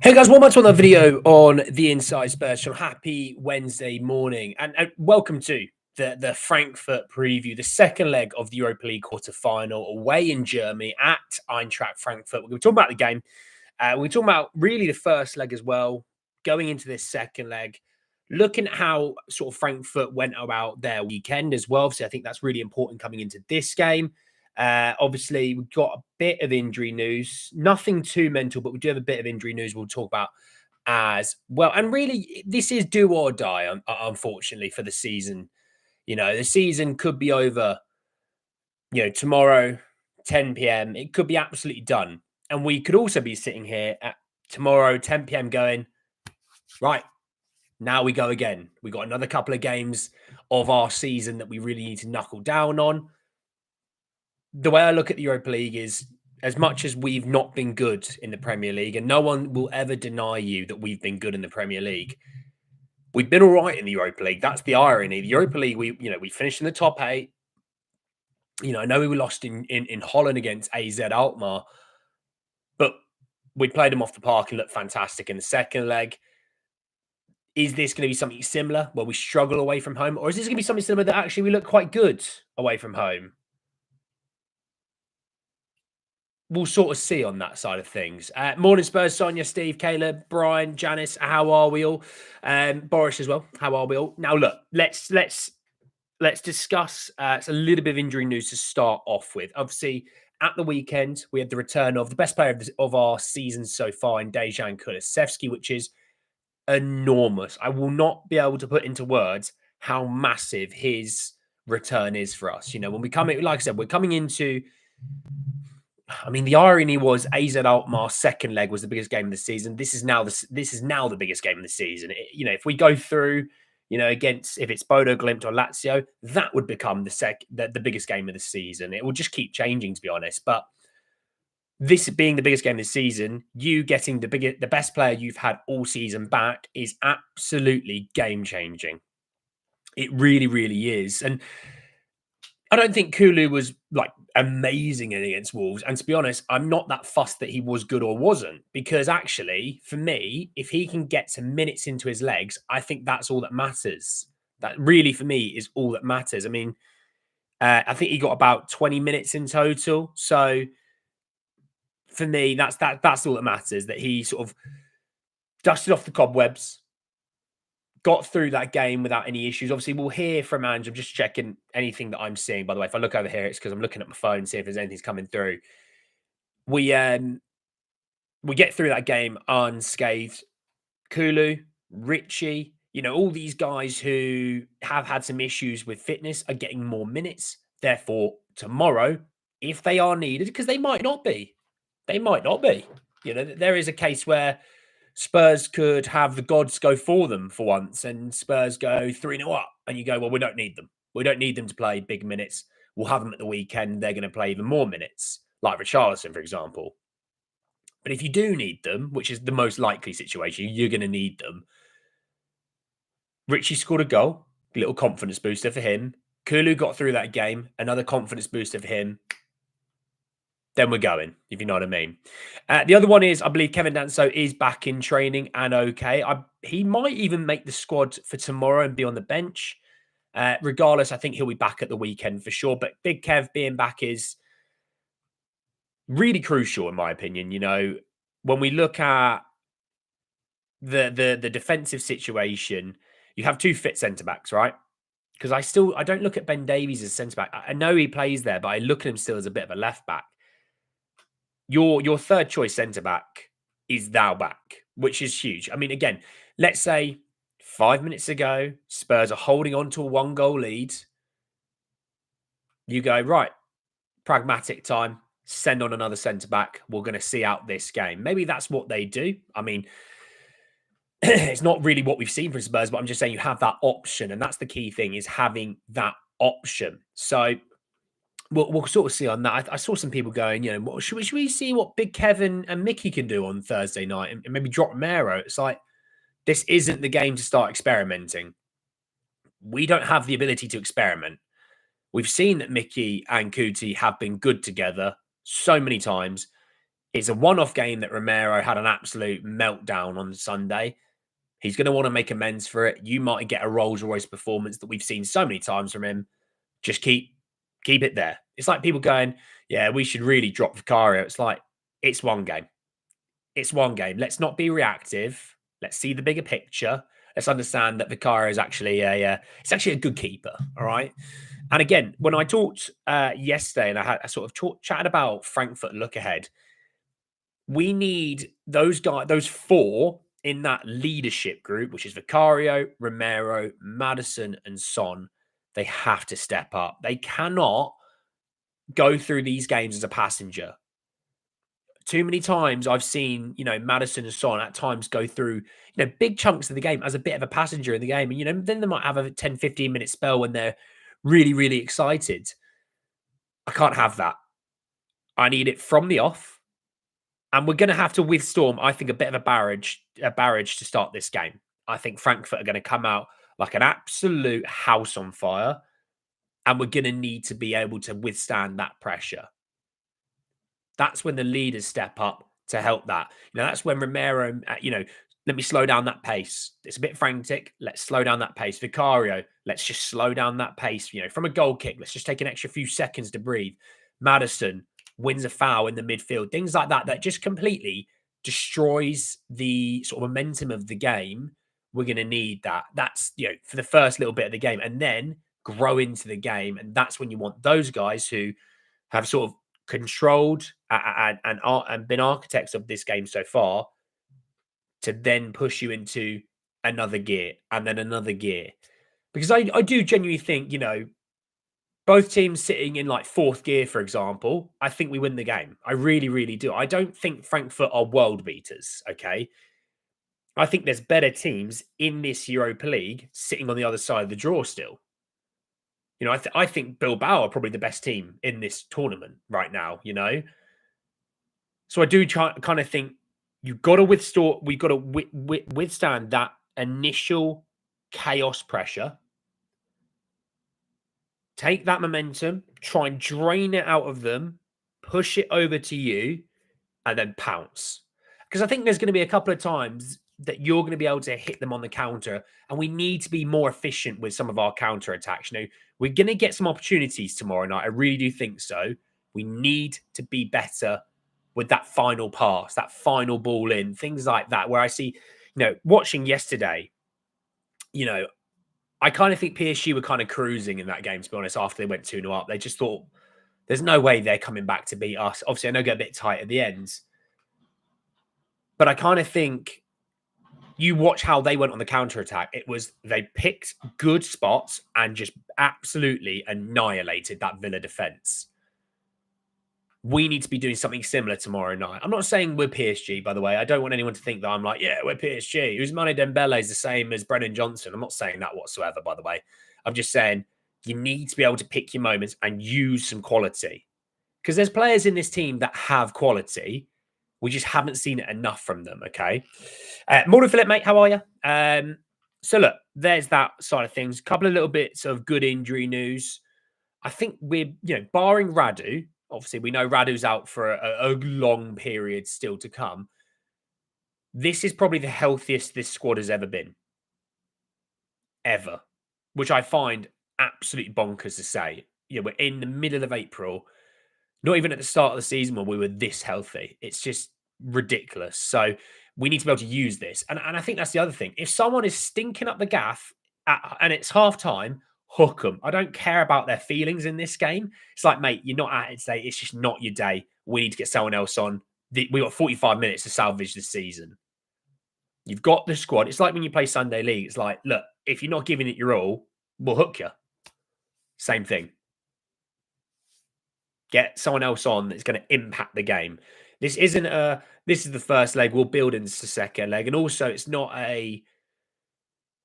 Hey guys, welcome to another video on the Inside Spurs show. Happy Wednesday morning and welcome to the Frankfurt preview, the second leg of the Europa League quarter-final away in Germany at Eintracht Frankfurt. We're going to talk about the game. We're talking about really the first leg as well, going into this second leg, looking at how sort of Frankfurt went about their weekend as well. So I think that's really important coming into this game. Obviously, we've got a bit of injury news, nothing too mental, but we do have a bit of injury news we'll talk about as well. And really, this is do or die, unfortunately, for the season. You know, the season could be over, tomorrow, 10 p.m. It could be absolutely done. And we could also be sitting here at tomorrow, 10 p.m. going, right, now we go again. We got another couple of games of our season that we really need to knuckle down on. The way I look at the Europa League is, as much as we've not been good in the Premier League, and no one will ever deny you that we've been good in the Premier League, we've been all right in the Europa League. That's the irony. The Europa League, we finished in the top 8. I know we were lost in Holland against AZ Alkmaar, but we played them off the park and looked fantastic in the second leg. Is this going to be something similar where we struggle away from home? Or is this going to be something similar that actually we look quite good away from home? We'll sort of see on that side of things. Morning Spurs, Sonia, Steve, Caleb, Brian, Janice. How are we all? Boris as well. How are we all? Now look, let's discuss a little bit of injury news to start off with. Obviously, at the weekend we had the return of the best player of our season so far in Dejan Kulusevski, which is enormous. I will not be able to put into words how massive his return is for us. When we come in, like I said, we're coming into. I mean, the irony was AZ Alkmaar's second leg was the biggest game of the season. This is now the biggest game of the season. If we go through, against if it's Bodo Glimt or Lazio, that would become the biggest game of the season. It will just keep changing, to be honest. But this being the biggest game of the season, you getting the best player you've had all season back is absolutely game changing. It really, really is. And I don't think Kulu was amazing against Wolves. And to be honest, I'm not that fussed that he was good or wasn't, because actually, for me, if he can get some minutes into his legs, I think that's all that matters. That really, for me, is all that matters. I mean, I think he got about 20 minutes in total. So for me, that's all that matters, that he sort of dusted off the cobwebs, got through that game without any issues. Obviously, we'll hear from Ange. I'm just checking anything that I'm seeing. By the way, if I look over here, it's because I'm looking at my phone, see if there's anything's coming through. We get through that game unscathed. Kulu, Richie, all these guys who have had some issues with fitness are getting more minutes. Therefore, tomorrow, if they are needed, because they might not be. There is a case where Spurs could have the gods go for them for once, and Spurs go 3-0 up, and you go, well, we don't need them. We don't need them to play big minutes. We'll have them at the weekend. They're going to play even more minutes, like Richarlison, for example. But if you do need them, which is the most likely situation, you're going to need them. Richie scored a goal, a little confidence booster for him. Kulu got through that game, another confidence booster for him. Then we're going, if you know what I mean. The other one is, I believe Kevin Danso is back in training and okay. He might even make the squad for tomorrow and be on the bench. Regardless, I think he'll be back at the weekend for sure. But Big Kev being back is really crucial, in my opinion. When we look at the defensive situation, you have two fit centre-backs, right? Because I don't look at Ben Davies as centre-back. I know he plays there, but I look at him still as a bit of a left-back. Your third choice centre back is now back, which is huge. I mean, again, let's say 5 minutes ago, Spurs are holding on to a 1-goal lead. You go, right, pragmatic time, send on another centre back. We're going to see out this game. Maybe that's what they do. I mean, it's not really what we've seen from Spurs, but I'm just saying you have that option. And that's the key thing, is having that option. So we'll sort of see on that. I saw some people going, should we see what Big Kevin and Mickey can do on Thursday night and maybe drop Romero? It's like, this isn't the game to start experimenting. We don't have the ability to experiment. We've seen that Mickey and Kuti have been good together so many times. It's a one-off game that Romero had an absolute meltdown on Sunday. He's going to want to make amends for it. You might get a Rolls Royce performance that we've seen so many times from him. Just keep it there. It's like people going, yeah, we should really drop Vicario. It's like, it's one game. It's one game. Let's not be reactive. Let's see the bigger picture. Let's understand that Vicario is actually it's actually a good keeper. All right. And again, when I talked yesterday and I sort of chatted about Frankfurt look ahead, we need those guys, those four in that leadership group, which is Vicario, Romero, Madison, and Son. They have to step up. They cannot go through these games as a passenger. Too many times I've seen, Madison and Son at times go through, big chunks of the game as a bit of a passenger in the game. And, then they might have a 10, 15-minute spell when they're really, really excited. I can't have that. I need it from the off. And we're going to have to withstorm, I think, a bit of a barrage to start this game. I think Frankfurt are going to come out like an absolute house on fire. And we're going to need to be able to withstand that pressure. That's when the leaders step up to help that. That's when Romero, let me slow down that pace. It's a bit frantic. Let's slow down that pace. Vicario, let's just slow down that pace. From a goal kick, let's just take an extra few seconds to breathe. Madison wins a foul in the midfield. Things like that just completely destroys the sort of momentum of the game. We're going to need that. That's, for the first little bit of the game, and then grow into the game. And that's when you want those guys who have sort of controlled and been architects of this game so far to then push you into another gear and then another gear. Because I do genuinely think, both teams sitting in like fourth gear, for example, I think we win the game. I really, really do. I don't think Frankfurt are world beaters, okay? I think there's better teams in this Europa League sitting on the other side of the draw still. I think Bilbao are probably the best team in this tournament right now, So I do kind of think you've got to withstand that initial chaos pressure. Take that momentum, try and drain it out of them, push it over to you, and then pounce. Because I think there's going to be a couple of times that you're going to be able to hit them on the counter, and we need to be more efficient with some of our counter attacks. We're going to get some opportunities tomorrow night. I really do think so. We need to be better with that final pass, that final ball in, things like that, where I see, watching yesterday, I kind of think PSG were kind of cruising in that game, to be honest, after they went 2-0 up. They just thought, there's no way they're coming back to beat us. Obviously, I know get a bit tight at the ends. But I kind of think you watch how they went on the counter-attack. It was they picked good spots and just absolutely annihilated that Villa defence. We need to be doing something similar tomorrow night. I'm not saying we're PSG, by the way. I don't want anyone to think that I'm like, yeah, we're PSG. Ousmane Dembele is the same as Brennan Johnson. I'm not saying that whatsoever, by the way. I'm just saying you need to be able to pick your moments and use some quality. Because there's players in this team that have quality. We just haven't seen it enough from them, okay? Morning, Philip, mate. How are you? So, look, there's that side of things. A couple of little bits of good injury news. I think we're, barring Radu, obviously we know Radu's out for a long period still to come. This is probably the healthiest this squad has ever been. Ever. Which I find absolutely bonkers to say. We're in the middle of April. Not even at the start of the season when we were this healthy. It's just ridiculous. So we need to be able to use this. And I think that's the other thing. If someone is stinking up the gaff and it's half time, hook them. I don't care about their feelings in this game. It's like, mate, you're not at it today. It's just not your day. We need to get someone else on. We got 45 minutes to salvage the season. You've got the squad. It's like when you play Sunday League. It's like, look, if you're not giving it your all, we'll hook you. Same thing. Get someone else on that's going to impact the game. This is the first leg. We'll build into the second leg. And also it's not a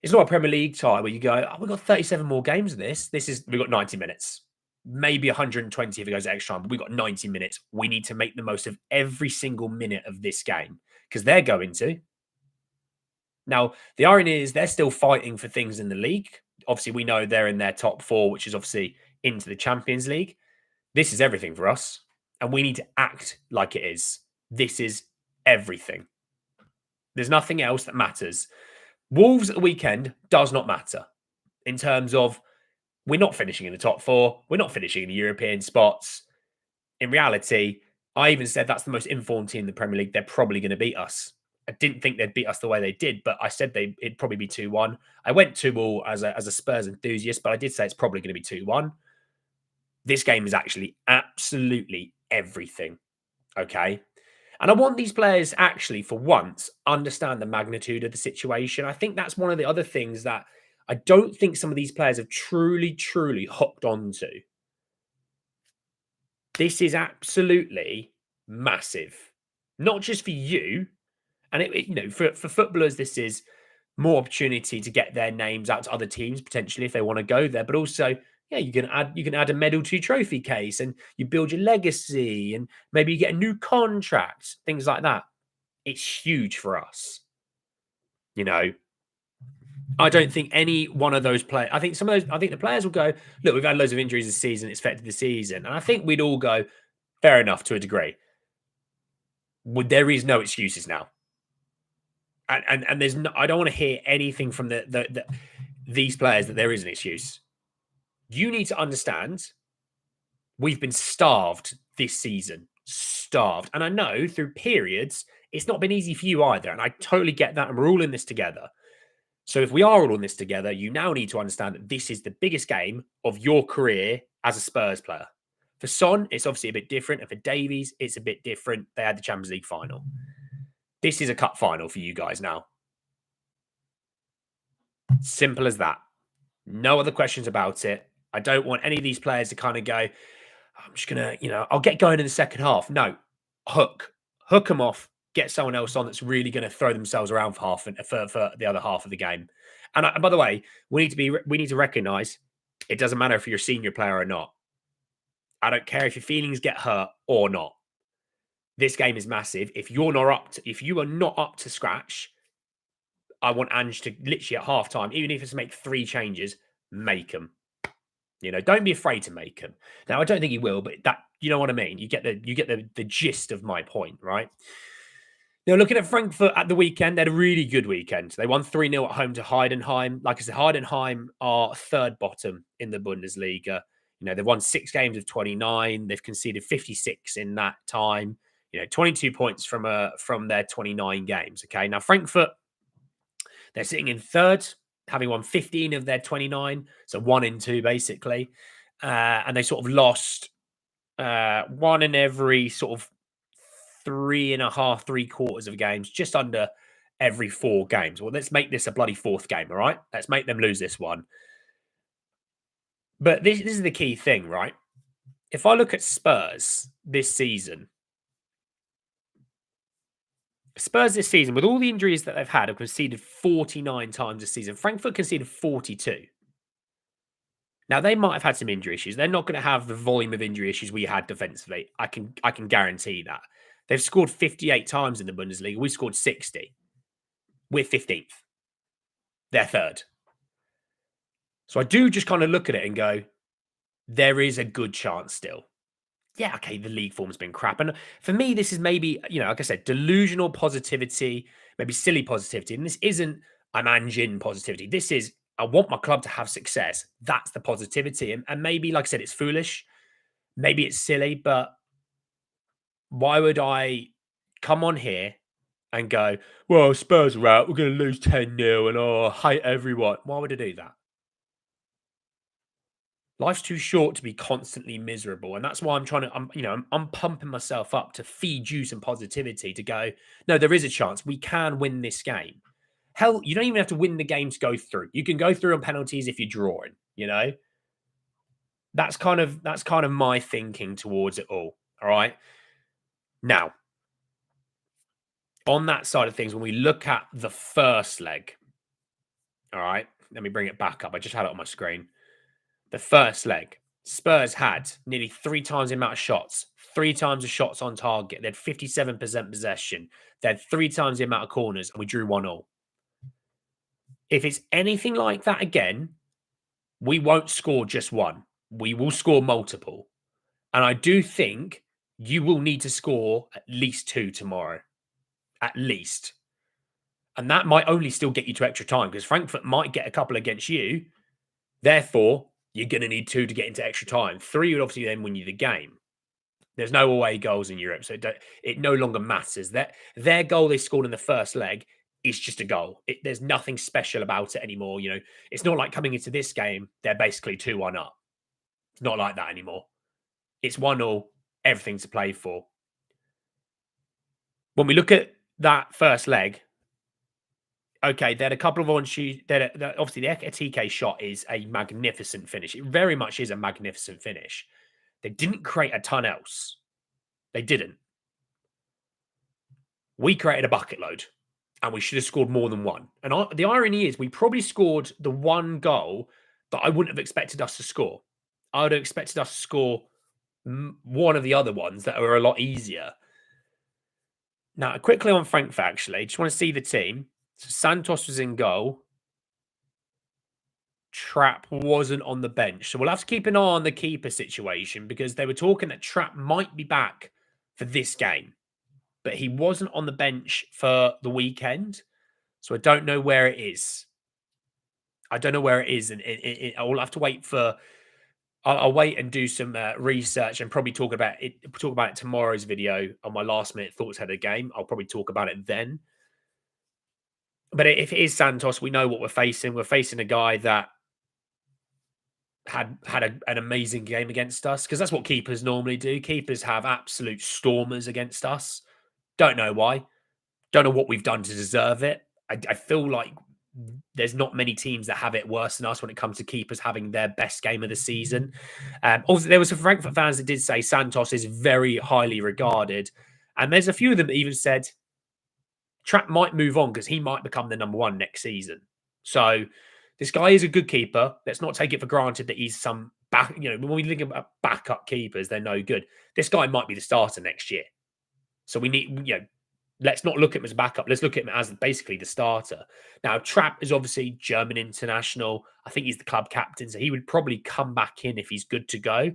Premier League tie where you go, oh, we've got 37 more games of this. We've got 90 minutes. Maybe 120 if it goes extra time, but we've got 90 minutes. We need to make the most of every single minute of this game because they're going to. Now, the irony is they're still fighting for things in the league. Obviously, we know they're in their top 4, which is obviously into the Champions League. This is everything for us, and we need to act like it is. This is everything. There's nothing else that matters. Wolves at the weekend does not matter in terms of we're not finishing in the top four. We're not finishing in the European spots. In reality, I even said that's the most informed team in the Premier League. They're probably going to beat us. I didn't think they'd beat us the way they did, but I said it'd probably be 2-1. I went 2-2 as a Spurs enthusiast, but I did say it's probably going to be 2-1. This game is actually absolutely everything. Okay. And I want these players actually, for once, understand the magnitude of the situation. I think that's one of the other things that I don't think some of these players have truly, truly hooked onto. This is absolutely massive, not just for you. And for footballers, this is more opportunity to get their names out to other teams potentially if they want to go there. But also, yeah, you can add a medal to your trophy case, and you build your legacy, and maybe you get a new contract, things like that. It's huge for us. I don't think any one of those players. I think the players will go, look, we've had loads of injuries this season. It's affected the season, and I think we'd all go, fair enough to a degree. There is no excuses now. And there's no, I don't want to hear anything from these players that there is an excuse. You need to understand we've been starved this season. Starved. And I know through periods, it's not been easy for you either. And I totally get that. And we're all in this together. So if we are all in this together, you now need to understand that this is the biggest game of your career as a Spurs player. For Son, it's obviously a bit different. And for Davies, it's a bit different. They had the Champions League final. This is a cup final for you guys now. Simple as that. No other questions about it. I don't want any of these players to kind of go, I'm just going to, I'll get going in the second half. No, hook them off, get someone else on that's really going to throw themselves around for the other half of the game. And by the way, we need to recognize it doesn't matter if you're a senior player or not. I don't care if your feelings get hurt or not. This game is massive. If you are not up to scratch, I want Ange to literally at halftime, even if it's to make 3 changes, make them. Don't be afraid to make them. Now, I don't think he will, but that, you know what I mean. You get the gist of my point, right? Now, looking at Frankfurt at the weekend, they had a really good weekend. They won 3-0 at home to Heidenheim. Like I said, Heidenheim are third bottom in the Bundesliga. They've won 6 games of 29. They've conceded 56 in that time. 22 points from their 29 games. Okay, now Frankfurt, they're sitting in third, having won 15 of their 29, so 1 in 2 basically. And they sort of lost 1 in every sort of 3.5, 3/4 of games, just under every 4 games. Well, let's make this a bloody 4th game, all right? Let's make them lose this one. But this is the key thing, right? If I look at Spurs this season, with all the injuries that they've had, have conceded 49 times this season. Frankfurt conceded 42. Now, they might have had some injury issues. They're not going to have the volume of injury issues we had defensively. I can guarantee that. They've scored 58 times in the Bundesliga. We scored 60. We're 15th. They're third. So I do just kind of look at it and go, there is a good chance still. Yeah, okay, the league form's been crap. And for me, this is maybe, like I said, delusional positivity, maybe silly positivity. And this isn't, I'm ange positivity. This is, I want my club to have success. That's the positivity. And maybe, like I said, it's foolish. Maybe it's silly, but why would I come on here and go, well, Spurs are out, we're going to lose 10-0 and I hate everyone? Why would I do that? Life's too short to be constantly miserable. And that's why I'm pumping myself up to feed you some positivity to go, no, there is a chance we can win this game. Hell, you don't even have to win the game to go through. You can go through on penalties if you're drawing, That's kind of my thinking towards it all. All right. Now, on that side of things, when we look at the first leg, all right, let me bring it back up. I just had it on my screen. The first leg, Spurs had nearly 3 times the amount of shots, 3 times the shots on target. They had 57% possession. They had 3 times the amount of corners, and we drew 1-1. If it's anything like that again, we won't score just 1. We will score multiple. And I do think you will need to score at least 2 tomorrow. At least. And that might only still get you to extra time because Frankfurt might get a couple against you. Therefore, you're going to need 2 to get into extra time. 3 would obviously then win you the game. There's no away goals in Europe, so it no longer matters. Their goal they scored in the first leg is just a goal. There's nothing special about it anymore. You know, it's not like coming into this game, they're basically 2-1 up. It's not like that anymore. It's 1-0, everything to play for. When we look at that first leg, okay, they had a couple of obviously the TK shot is a magnificent finish. It very much is a magnificent finish. They didn't create a ton else. They didn't. We created a bucket load and we should have scored more than one. And the irony is we probably scored the one goal that I wouldn't have expected us to score. I would have expected us to score one of the other ones that are a lot easier. Now, quickly on Frankfurt, actually, just want to see the team. So Santos was in goal. Trapp wasn't on the bench. So we'll have to keep an eye on the keeper situation because they were talking that Trapp might be back for this game. But he wasn't on the bench for the weekend. So I don't know where it is. I don't know where it is. And I'll have to wait for... I'll wait and do some research and probably talk about it tomorrow's video on my last minute thoughts ahead of the game. I'll probably talk about it then. But if it is Santos, we know what we're facing. We're facing a guy that had an amazing game against us because that's what keepers normally do. Keepers have absolute stormers against us. Don't know why. Don't know what we've done to deserve it. I feel like there's not many teams that have it worse than us when it comes to keepers having their best game of the season. Also, there was some Frankfurt fans that did say Santos is very highly regarded. And there's a few of them that even said Trapp might move on because he might become the number one next season. So this guy is a good keeper. Let's not take it for granted that he's some back. You know, when we think about backup keepers, they're no good. This guy might be the starter next year. So we need, let's not look at him as a backup. Let's look at him as basically the starter. Now, Trapp is obviously German international. I think he's the club captain, so he would probably come back in if he's good to go.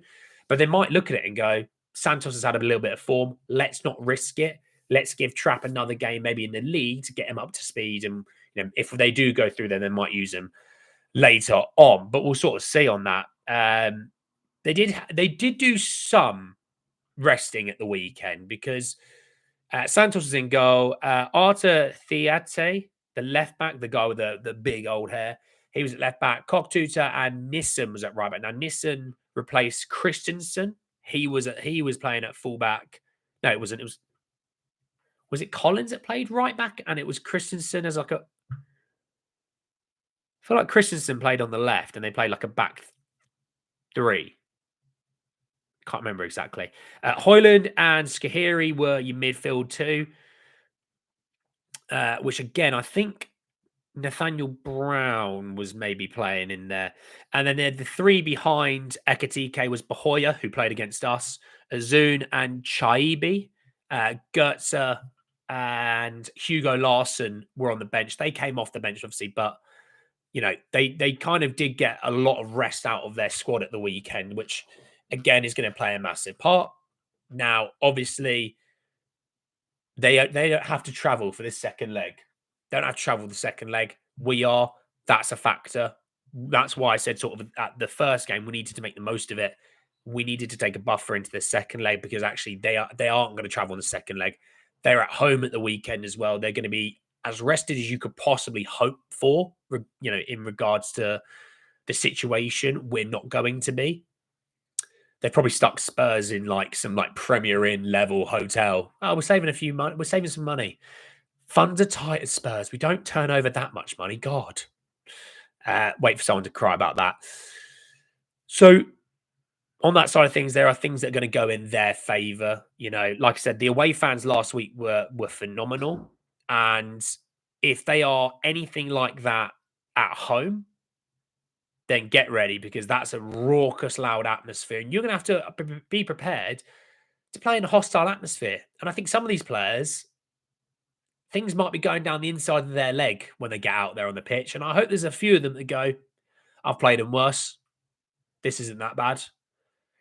But they might look at it and go, Santos has had a little bit of form. Let's not risk it. Let's give Trapp another game, maybe in the league, to get him up to speed. And if they do go through, then they might use him later on. But we'll sort of see on that. They did do some resting at the weekend because Santos is in goal. Arthur Theate, the left back, the guy with the big old hair, he was at left back. Koktuta and Nissen was at right back. Now Nissen replaced Christensen. He was playing at fullback. No, it wasn't. Was it Collins that played right back, and it was Christensen as like a. I feel like Christensen played on the left, and they played like a back three. Can't remember exactly. Højlund and Skahiri were your midfield too, which again, I think Nathaniel Brown was maybe playing in there. And then the three behind Ekatike was Bahoya, who played against us, Azun and Chaibi. Goetze and Hugo Larsson were on the bench. They came off the bench, obviously, but they kind of did get a lot of rest out of their squad at the weekend, which again is going to play a massive part. Now, obviously, they don't have to travel for this second leg. They don't have to travel the second leg. We are. That's a factor. That's why I said sort of at the first game, we needed to make the most of it. We needed to take a buffer into the second leg because actually they aren't going to travel on the second leg. They're at home at the weekend as well. They're going to be as rested as you could possibly hope for, in regards to the situation. We're not going to be. They've probably stuck Spurs in some Premier Inn level hotel. Oh, we're saving a few money. We're saving some money. Funds are tight at Spurs. We don't turn over that much money. God. Wait for someone to cry about that. So on that side of things, there are things that are going to go in their favour. Like I said, the away fans last week were phenomenal. And if they are anything like that at home, then get ready because that's a raucous, loud atmosphere. And you're going to have to be prepared to play in a hostile atmosphere. And I think some of these players, things might be going down the inside of their leg when they get out there on the pitch. And I hope there's a few of them that go, I've played them worse. This isn't that bad.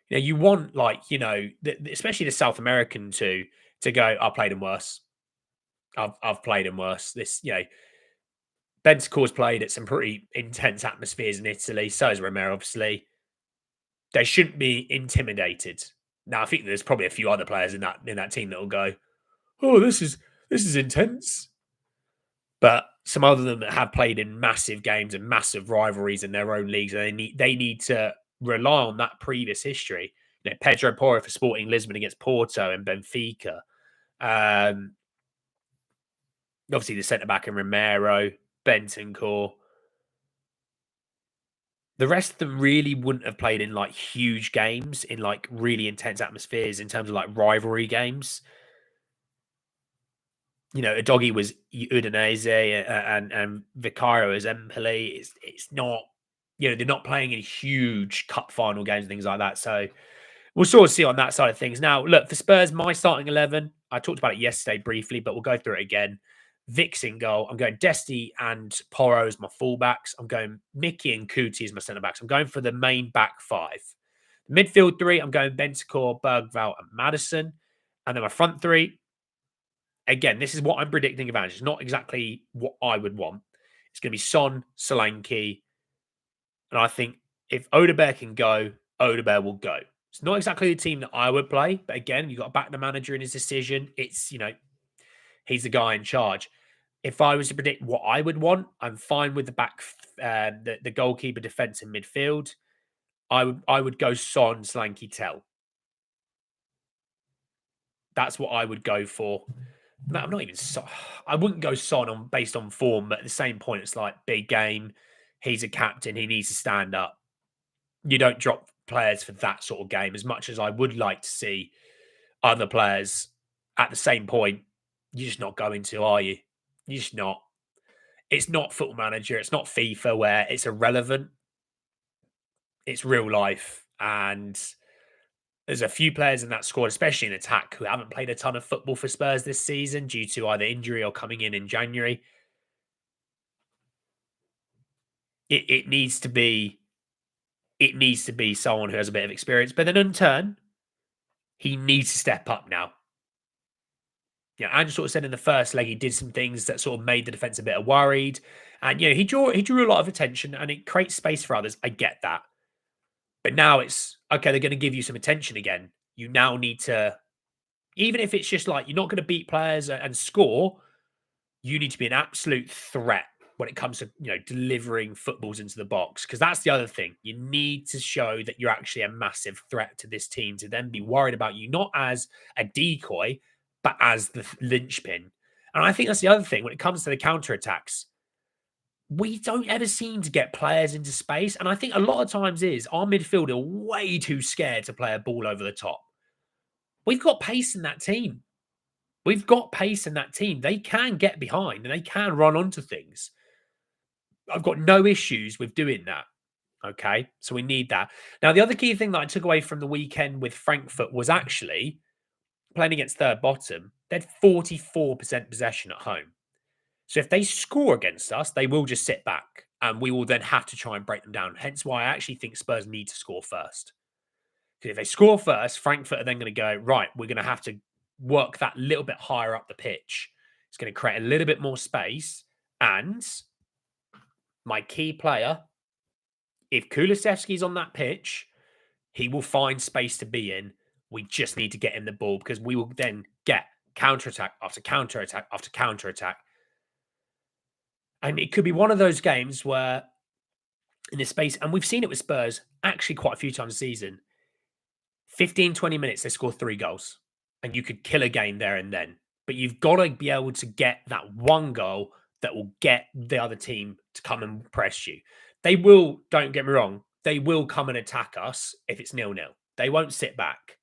You want especially the South American to go. I played him worse. I've played him worse. Bentancur's played at some pretty intense atmospheres in Italy. So is Romero, obviously. They shouldn't be intimidated. Now, I think there's probably a few other players in that team that will go, "Oh, this is intense." But some other of them that have played in massive games and massive rivalries in their own leagues, and they need to rely on that previous history. Pedro Porro for Sporting Lisbon against Porto and Benfica. Um, Obviously, the centre back in Romero, Bentancur. The rest of them really wouldn't have played in like huge games, in like really intense atmospheres in terms of like rivalry games. Udogie was Udinese and Vicario is Empoli. It's not, they're not playing in huge cup final games and things like that. So we'll sort of see on that side of things. Now, look, for Spurs, my starting 11, I talked about it yesterday briefly, but we'll go through it again. Vic's in goal. I'm going Desti and Porro as my fullbacks. I'm going Mickey and Kuti as my centre backs. I'm going for the main back five. Midfield three, I'm going Bentancur, Bergvall, and Madison. And then my front three, again, this is what I'm predicting advantage. It's not exactly what I would want. It's going to be Son, Solanke. And I think if Odebear can go, Odebear will go. It's not exactly the team that I would play. But again, you've got to back the manager in his decision. He's the guy in charge. If I was to predict what I would want, I'm fine with the back, the goalkeeper, defense, and midfield. I would go Son, Solanke, Tell. That's what I would go for. No, I'm not even. I wouldn't go Son based on form, but at the same point, it's like big game. He's a captain. He needs to stand up. You don't drop players for that sort of game. As much as I would like to see other players at the same point, you're just not going to, are you? You're just not. It's not Football Manager. It's not FIFA where it's irrelevant. It's real life, and there's a few players in that squad, especially in attack, who haven't played a ton of football for Spurs this season due to either injury or coming in January. It needs to be someone who has a bit of experience, but then in turn, he needs to step up now. Ange sort of said in the first leg he did some things that sort of made the defense a bit worried, and he drew a lot of attention, and it creates space for others. I get that, but now it's okay. They're going to give you some attention again. You now need to, even if it's just like you're not going to beat players and score, you need to be an absolute threat when it comes to delivering footballs into the box, because that's the other thing. You need to show that you're actually a massive threat to this team to then be worried about you not as a decoy but as the linchpin. And I think that's the other thing when it comes to the counterattacks. We don't ever seem to get players into space, and I think a lot of times is our midfield are way too scared to play a ball over the top. We've got pace in that team. They can get behind and they can run onto things. I've got no issues with doing that. Okay. So we need that. Now, the other key thing that I took away from the weekend with Frankfurt was actually playing against third bottom. They had 44% possession at home. So if they score against us, they will just sit back and we will then have to try and break them down. Hence why I actually think Spurs need to score first. Because if they score first, Frankfurt are then going to go, right, we're going to have to work that little bit higher up the pitch. It's going to create a little bit more space. And my key player, if Kulusevski's on that pitch, he will find space to be in. We just need to get him the ball because we will then get counterattack after counterattack after counterattack. And it could be one of those games where in this space, and we've seen it with Spurs actually quite a few times this season, 15, 20 minutes, they score 3 goals. And you could kill a game there and then. But you've got to be able to get that one goal that will get the other team to come and press you. They will, don't get me wrong, they will come and attack us if it's 0-0. They won't sit back.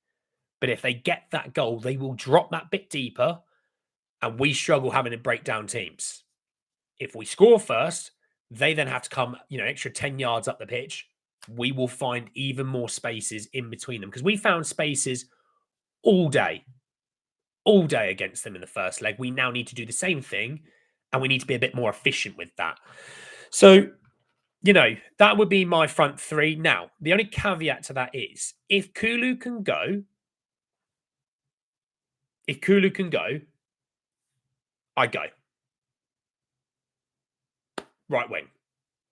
But if they get that goal, they will drop that bit deeper and we struggle having to break down teams. If we score first, they then have to come, extra 10 yards up the pitch. We will find even more spaces in between them because we found spaces all day against them in the first leg. We now need to do the same thing and we need to be a bit more efficient with that. So, You know, that would be my front three. Now, the only caveat to that is if Kulu can go, I go right wing.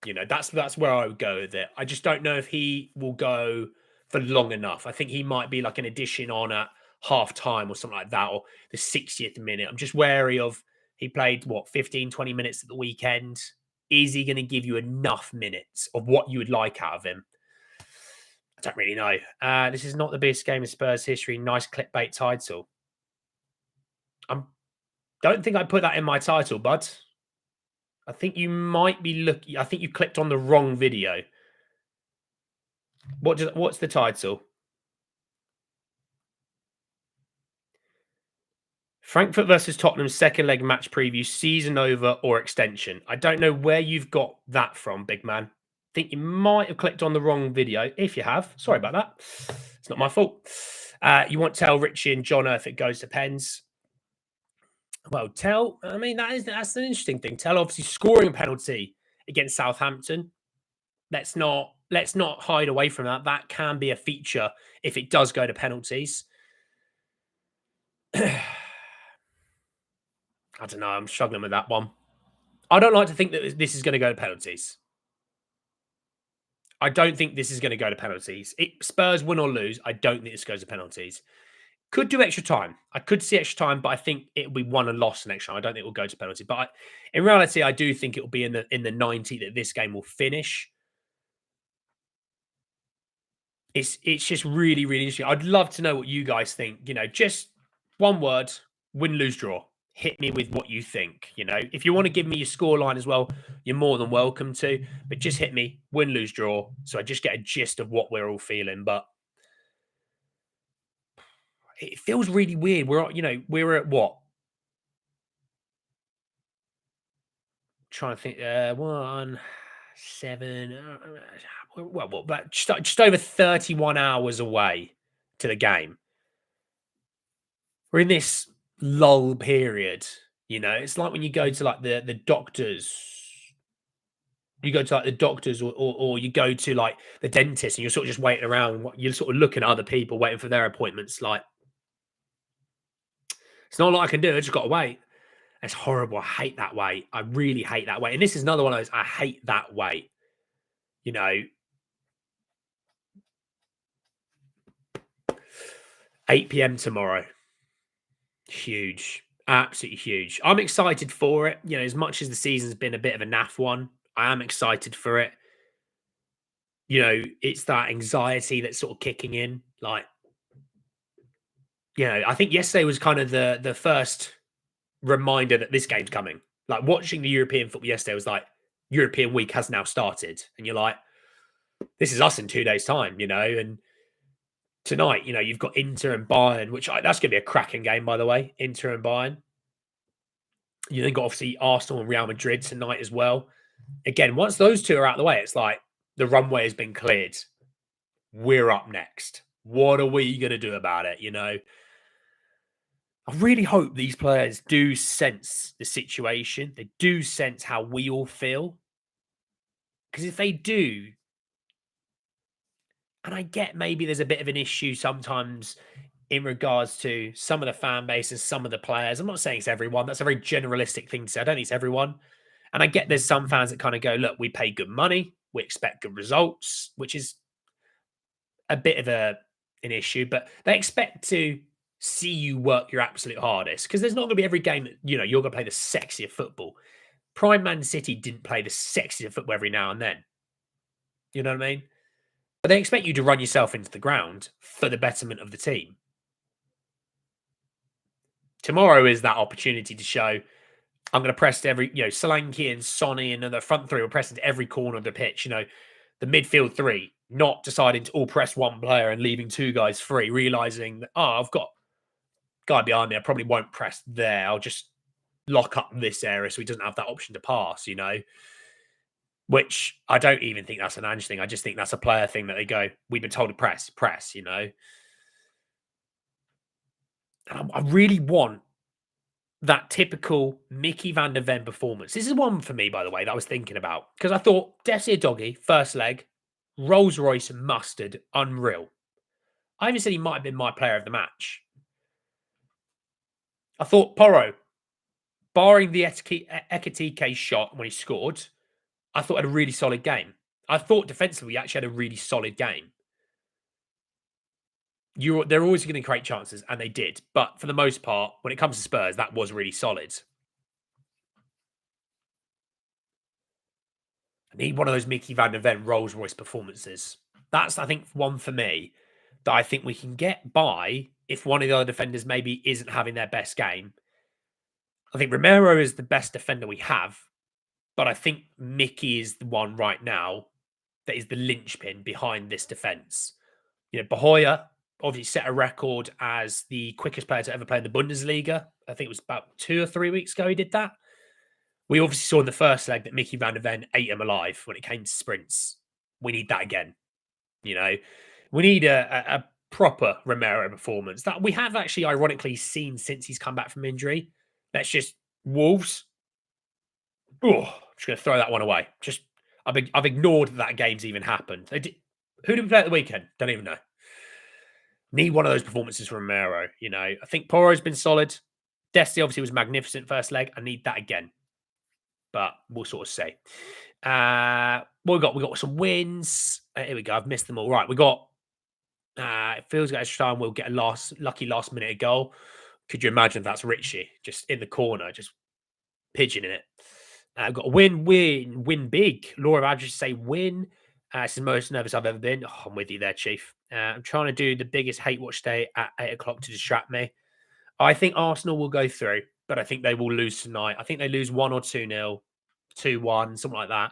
You know, that's where I would go with it. I just don't know if he will go for long enough. I think he might be like an addition on at half time or something like that, or the 60th minute. I'm just wary of he played what 15, 20 minutes at the weekend. Is he going to give you enough minutes of what you would like out of him? I don't really know. This is not the biggest game in Spurs history. Nice clickbait title. I don't think I put that in my title, bud. I think you might be looking. I think you clicked on the wrong video. What's the title? Frankfurt versus Tottenham second leg match preview, season over or extension. I don't know where you've got that from, big man. I think you might have clicked on the wrong video. If you have, sorry about that. It's not my fault. You want to tell Richie and John if it goes to pens. Well, I mean, that's an interesting thing. Tell obviously scoring a penalty against Southampton. Let's not hide away from that. That can be a feature if it does go to penalties. I don't know. I'm struggling with that one. I don't like to think that this is going to go to penalties. I don't think this is going to go to penalties. Spurs win or lose, I don't think this goes to penalties. Could do extra time. I could see extra time, but I think it'll be won and lost in extra time. I don't think it will go to penalty. But in reality, I do think it will be in the 90 that this game will finish. It's just really, really interesting. I'd love to know what you guys think. You know, just one word: win, lose, draw. Hit me with what you think. You know, if you want to give me your scoreline as well, you're more than welcome to. But just hit me, win, lose, draw, so I just get a gist of what we're all feeling. But it feels really weird. We're at what? Trying to think. 1, 7. Well, about just over 31 hours away to the game. We're in this lull period. You know, it's like when you go to like the doctors. You go to like the doctors, or you go to like the dentist, and you're sort of just waiting around. You're sort of looking at other people waiting for their appointments. Like, it's not a lot I can do. I just got to wait. It's horrible. I hate that wait. I really hate that wait. And this is another one of those. I hate that wait. You know, 8 p.m. tomorrow. Huge. Absolutely huge. I'm excited for it. You know, as much as the season's been a bit of a naff one, I am excited for it. You know, it's that anxiety that's sort of kicking in. Like, you know, I think yesterday was kind of the first reminder that this game's coming. Like, watching the European football yesterday was like, European week has now started. And you're like, this is us in 2 days' time, you know? And tonight, you know, you've got Inter and Bayern, that's going to be a cracking game, by the way. Inter and Bayern. You then got obviously Arsenal and Real Madrid tonight as well. Again, once those two are out of the way, it's like the runway has been cleared. We're up next. What are we going to do about it? You know, I really hope these players do sense the situation. They do sense how we all feel. Because if they do, and I get maybe there's a bit of an issue sometimes in regards to some of the fan base and some of the players. I'm not saying it's everyone. That's a very generalistic thing to say. I don't think it's everyone. And I get there's some fans that kind of go, look, we pay good money. We expect good results, which is a bit of an issue. But they expect to see you work your absolute hardest, because there's not going to be every game that, you know, you're going to play the sexier football. Prime Man City didn't play the sexier football every now and then. You know what I mean? But they expect you to run yourself into the ground for the betterment of the team. Tomorrow is that opportunity to show I'm going to press to every, you know, Solanke and Sonny and the front three will press into every corner of the pitch. You know, the midfield three, not deciding to all press one player and leaving two guys free, realizing that, I've got a guy behind me. I probably won't press there. I'll just lock up this area so he doesn't have that option to pass, you know, which I don't even think that's an Ange thing. I just think that's a player thing that they go, we've been told to press, you know. And I really want that typical Mickey van der Ven performance. This is one for me, by the way, that I was thinking about because I thought Dessie Doggy, first leg, Rolls Royce and mustard, unreal. I even said he might have been my player of the match. I thought Porro, barring the Ekatike shot when he scored, I thought had a really solid game. I thought defensively he actually had a really solid game. They're always going to create chances, and they did. But for the most part, when it comes to Spurs, that was really solid. I need one of those Mickey van der Ven Rolls Royce performances. That's, I think, one for me that I think we can get by if one of the other defenders maybe isn't having their best game. I think Romero is the best defender we have, but I think Mickey is the one right now that is the linchpin behind this defense. You know, Bahoya obviously set a record as the quickest player to ever play in the Bundesliga. I think it was about 2 or 3 weeks ago he did that. We obviously saw in the first leg that Mickey van der Ven ate him alive when it came to sprints. We need that again. You know, we need a proper Romero performance that we have actually ironically seen since he's come back from injury. Let's just Wolves. Oh, I'm just going to throw that one away. I've ignored that game's even happened. Who did we play at the weekend? Don't even know. Need one of those performances from Romero. You know, I think Porro's been solid. Desti obviously was magnificent first leg. I need that again, but we'll sort of see. What we got? We got some wins. Here we go. I've missed them all. Right, we got. It feels like extra time. We'll get a lucky last minute goal. Could you imagine if that's Richie just in the corner, just pigeoning it? I've got a win big. Laura Adjust say win. It's the most nervous I've ever been. Oh, I'm with you there, Chief. I'm trying to do the biggest hate watch day at 8 o'clock to distract me. I think Arsenal will go through, but I think they will lose tonight. I think they lose 1 or 2-0, 2-1, something like that.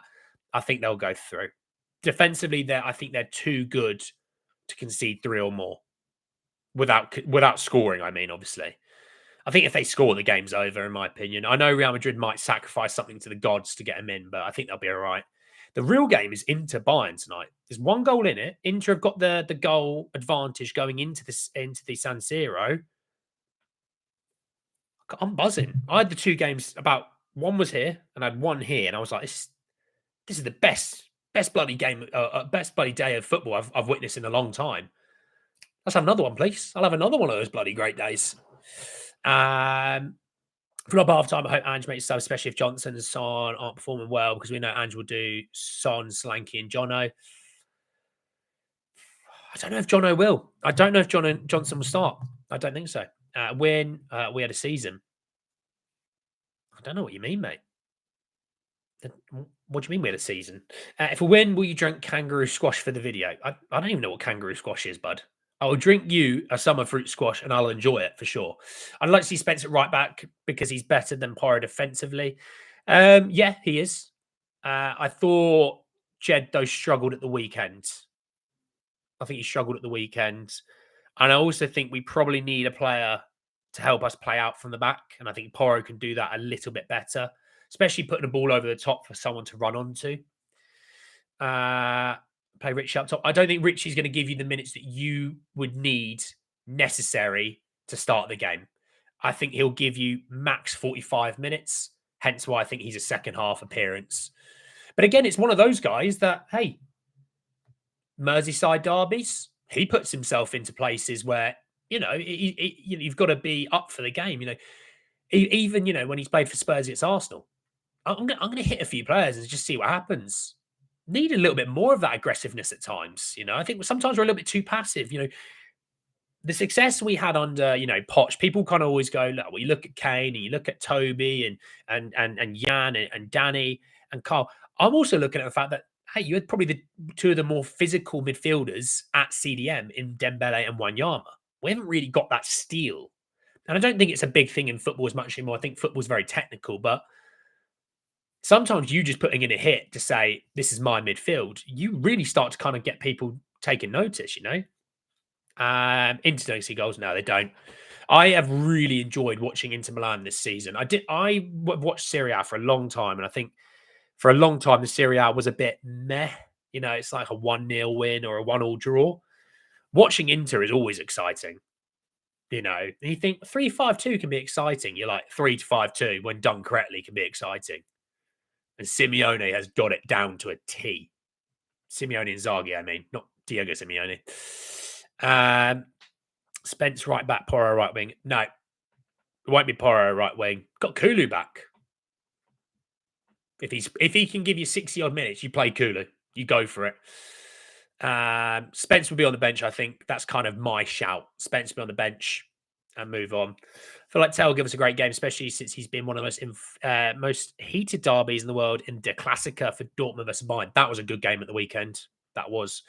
I think they'll go through. Defensively, I think they're too good to concede 3 or more without scoring, I mean, obviously. I think if they score, the game's over, in my opinion. I know Real Madrid might sacrifice something to the gods to get them in, but I think they'll be all right. The real game is Inter Bayern tonight. There's one goal in it. Inter have got the goal advantage going into the San Siro. I'm buzzing. I had the 2 games one was here and I had one here, and I was like, this is the best bloody game, best bloody day of football I've witnessed in a long time. Let's have another one, please. I'll have another one of those bloody great days. For up half time, I hope Ange makes stuff, especially if Johnson and Son aren't performing well, because we know Ange will do Son, Slanky, and Jono. I don't know if Jono will. I don't know if Johnson will start. I don't think so. We had a season. I don't know what you mean, mate. What do you mean we had a season? If we win, will you drink kangaroo squash for the video? I don't even know what kangaroo squash is, bud. I will drink you a summer fruit squash and I'll enjoy it for sure. I'd like to see Spencer right back because he's better than Porro defensively. Yeah, he is. I thought Jed, though, struggled at the weekend. I think he struggled at the weekend. And I also think we probably need a player to help us play out from the back. And I think Porro can do that a little bit better, especially putting a ball over the top for someone to run onto. Play Richie up top. I don't think Richie's going to give you the minutes that you would need necessary to start the game. I think he'll give you max 45 minutes. Hence why I think he's a second half appearance. But again, it's one of those guys that, hey, Merseyside derbies, he puts himself into places where, you've got to be up for the game. Even, when he's played for Spurs against Arsenal, I'm going to hit a few players and just see what happens. Need a little bit more of that aggressiveness at times. I think sometimes we're a little bit too passive. The success we had under, Poch, people kind of always go, look, well, you look at Kane and you look at Toby and Jan and Danny and Carl. I'm also looking at the fact that, hey, you had probably the 2 of the more physical midfielders at CDM in Dembele and Wanyama. We haven't really got that steel. And I don't think it's a big thing in football as much anymore. I think football's very technical, but sometimes you just putting in a hit to say, this is my midfield, you really start to kind of get people taking notice, Inter don't see goals. No, they don't. I have really enjoyed watching Inter Milan this season. I watched Serie A for a long time, and I think for a long time the Serie A was a bit meh. It's like a 1-0 win or a 1-1 draw. Watching Inter is always exciting. You know, and you think 3-5-2 can be exciting. You're like 3-5-2 when done correctly can be exciting. And Simeone has got it down to a T. Simeone Inzaghi, I mean, not Diego Simeone. Spence right back, Porro right wing. No, it won't be Porro right wing. Got Kulu back. If he can give you 60 odd minutes, you play Kulu. You go for it. Spence will be on the bench, I think. That's kind of my shout. Spence will be on the bench and move on. I feel like Tell will give us a great game, especially since he's been one of the most heated derbies in the world in Der Klassiker for Dortmund versus Bayern. That was a good game at the weekend. That was.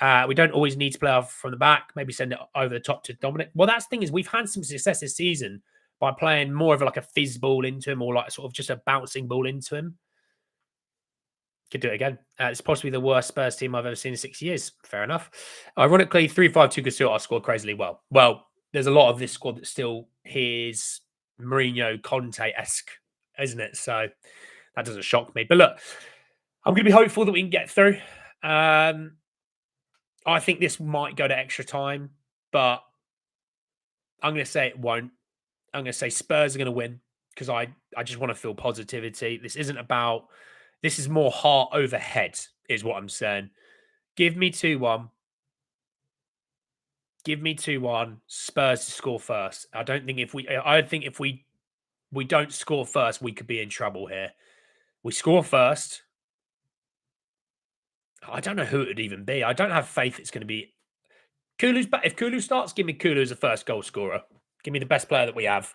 We don't always need to play off from the back. Maybe send it over the top to Dominic. Well, that's the thing is we've had some success this season by playing more of like a fizz ball into him or like sort of just a bouncing ball into him. Could do it again. It's possibly the worst Spurs team I've ever seen in 6 years. Fair enough. Ironically, 3-5-2 could suit our squad crazily well. Well, there's a lot of this squad that still hears Mourinho Conte-esque, isn't it? So that doesn't shock me. But look, I'm going to be hopeful that we can get through. I think this might go to extra time, but I'm going to say it won't. I'm going to say Spurs are going to win because I just want to feel positivity. This isn't about... This is more heart over head, is what I'm saying. Give me 2-1. Give me 2-1. Spurs to score first. I think if we don't score first, we could be in trouble here. We score first. I don't know who it would even be. I don't have faith it's going to be Kulu's. But if Kulu starts, give me Kulu as a first goal scorer. Give me the best player that we have.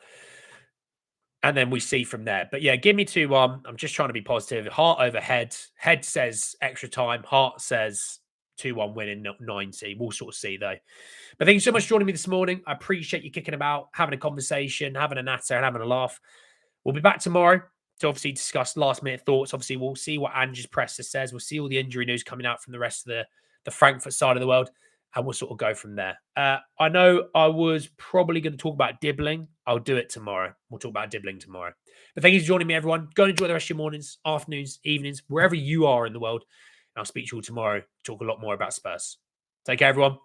And then we see from there. But yeah, give me 2-1. I'm just trying to be positive. Heart over head. Head says extra time. Heart says 2-1 win in 90. We'll sort of see though. But thank you so much for joining me this morning. I appreciate you kicking about, having a conversation, having a natter and having a laugh. We'll be back tomorrow to obviously discuss last minute thoughts. Obviously, we'll see what Ange's presser says. We'll see all the injury news coming out from the rest of the Frankfurt side of the world. And we'll sort of go from there. I know I was probably going to talk about Dibling. I'll do it tomorrow. We'll talk about Dibling tomorrow. But thank you for joining me, everyone. Go and enjoy the rest of your mornings, afternoons, evenings, wherever you are in the world. And I'll speak to you all tomorrow. Talk a lot more about Spurs. Take care, everyone.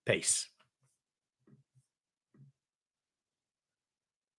Peace.